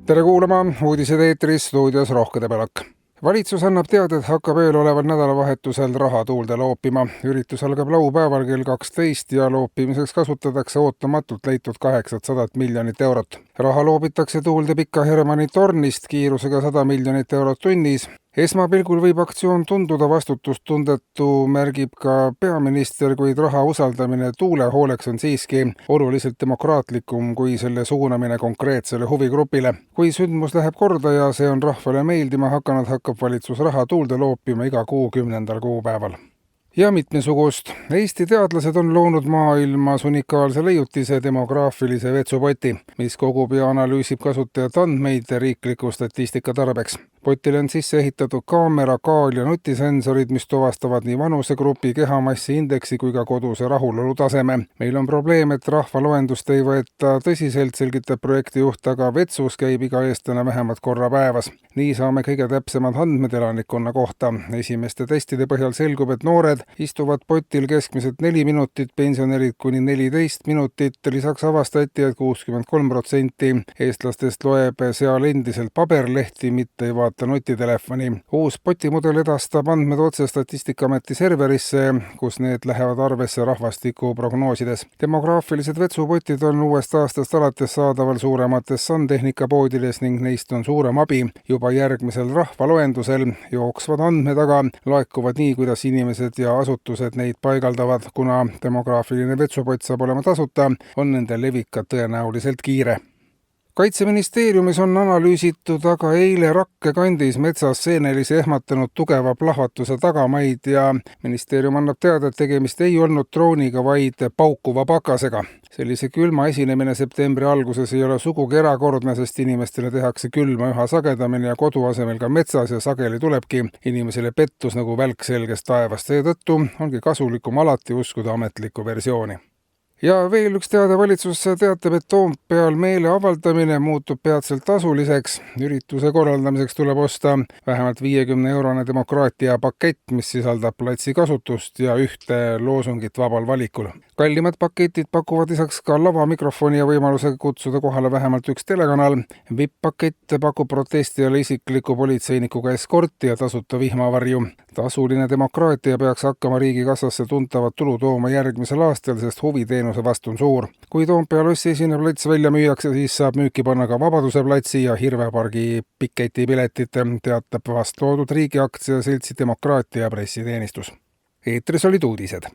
Tere kuulama, uudised eetris, stuudios Rohke Debelak. Valitsus annab teada, et hakkab eeloleval nädalavahetusel raha tuulde loopima. Üritus algab laupäeval kell 12 ja loopimiseks kasutatakse ootamatult leitud 800 miljonit eurot. Raha loobitakse tuulde Pika Hermanni tornist kiirusega 100 miljonit eurot tunnis. Esmapilgul võib aktsioon tunduda vastutustundetu, märgib ka peaminister, kuid raha usaldamine tuule hooleks on siiski oluliselt demokraatlikum kui selle suunamine konkreetsele huvigrupile. Kui sündmus läheb korda ja see on rahvale meeldima hakanud, hakkab valitsus raha tuulde loopima iga kuu 10. kuupäeval. Ja mitmesugust. Eesti teadlased on loonud maailmas unikaalse leiutise demograafilise vetsupoti, mis kogub ja analüüsib kasutajate andmeid riikliku statistika tarbeks. Potile on sisse ehitatud kaamera, kaal ja nutisensorid, mis tuvastavad nii vanusegrupi, kehamassi indeksi kui ka koduse rahulolu taseme. Meil on probleem, et rahvaloendust ei võeta tõsiselt, selgitab projekti juht, aga vetsus käib iga eestlane vähemalt korra päevas. Nii saame kõige täpsemad andmed elanikkonna kohta. Esimeste testide põhjal selgub, et noored istuvad potil keskmiselt 4 minutit, pensionärid kuni 14 minutit. Lisaks avastati, et 63% eestlastest loeb seal endiselt paberlehti, mitte ei vaata nutitelefoni. Uus potimudel edastab andmed otse Statistikaameti serverisse, kus need lähevad arvesse rahvastiku prognoosides. Demograafilised vetsupotid on uuest aastast alates saadaval suuremates sandtehnikapoodides ning neist on suurem abi. Juba järgmisel rahvaloendusel jooksvad andmed aga laekuvad nii, kuidas inimesed ja asutused neid paigaldavad. Kuna demograafiline vetsupott saab olema tasuta, on nende levik tõenäoliselt kiire. Kaitseministeeriumis on analüüsitud aga eile Rakke kandis metsas seenelisi ehmatanud tugeva plahvatuse tagamaid ja ministeerium annab teada, et tegemist ei olnud drooniga, vaid paukuva pakasega. Sellise külma esinemine septembri alguses ei ole sugugi erakordne, sest inimestele tehakse külma üha sagedamini ja kodu asemel ka metsas ja sageli tulebki inimesele pettus nagu välk selgest taevast. Seetõttu ongi kasulikum alati uskuda ametlikku versiooni. Ja veel üks teade, valitsus teatab, et Toompeal meeleavaldamine muutub peatselt tasuliseks. Ürituse korraldamiseks tuleb osta vähemalt 50-eurone demokraatia pakett, mis sisaldab platsi kasutust ja ühte loosungit vabal valikul. Kallimad paketid pakuvad lisaks ka lavamikrofoni ja võimalusega kutsuda kohale vähemalt üks telekanal. VIP-pakett pakub protestijale isikliku politseinikuga eskorti ja tasuta vihmavarju. Tasuline demokraatia peaks hakkama riigikassasse tuntavat tulu tooma järgmisel aastal, sest huviteenuse vastu on suur. Kui Toompea lossi esimene plats välja müüakse, siis saab müüki panna ka Vabaduse platsi ja Hirvepargi piketipiletit, teatab vast loodud riigiaktsia seltsi Demokraatia pressiteenistus. Eetris olid uudised.